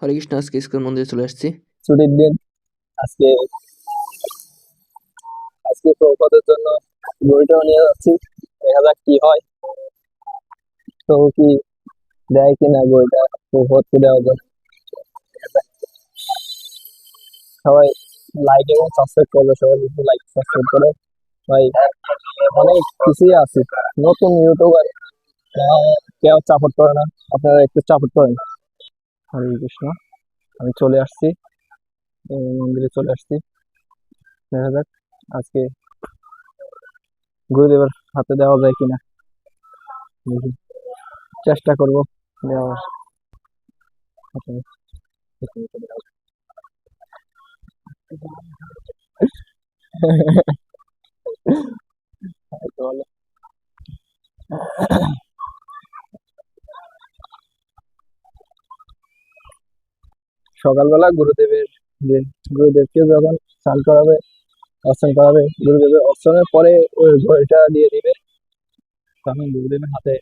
হরে কৃষ্ণ। আজকে ইস্কন মন্দিরে চলে আসছি। ছুটির দিন। আজকে আজকে প্রভুপাদের জন্য বইটাও নিয়ে যাচ্ছি, দেখা যাক কি হয়। প্রভু কি দেয় কিনা বইটা, প্রভুকে দেওয়ার জন্য। সবাই লাইক এবং সাবস্ক্রাইব করবে, সবাই একটু লাইক সাবস্ক্রাইব করে। ভাই, অনেক কিছুই আছে, নতুন ইউটিউবার কেউ সাপোর্ট করে না, আপনারা একটু সাপোর্ট করেন। হরে কৃষ্ণ। আমি চলে আসছি, এই মন্দিরে চলে আসছি। দেখা যাক আজকে গুরুদেবের হাতে দেওয়া যায় কিনা, দেখি, চেষ্টা করবো দেওয়ার হাতে। সকালবেলা গুরুদেবের যে গুরুদেবকে যখন স্নান করাবে, অর্চন করাবে, গুরুদেবের অর্চনের পরে ওই ঘড়িটা দিয়ে দিবে, তখন গুরুদেবের হাতে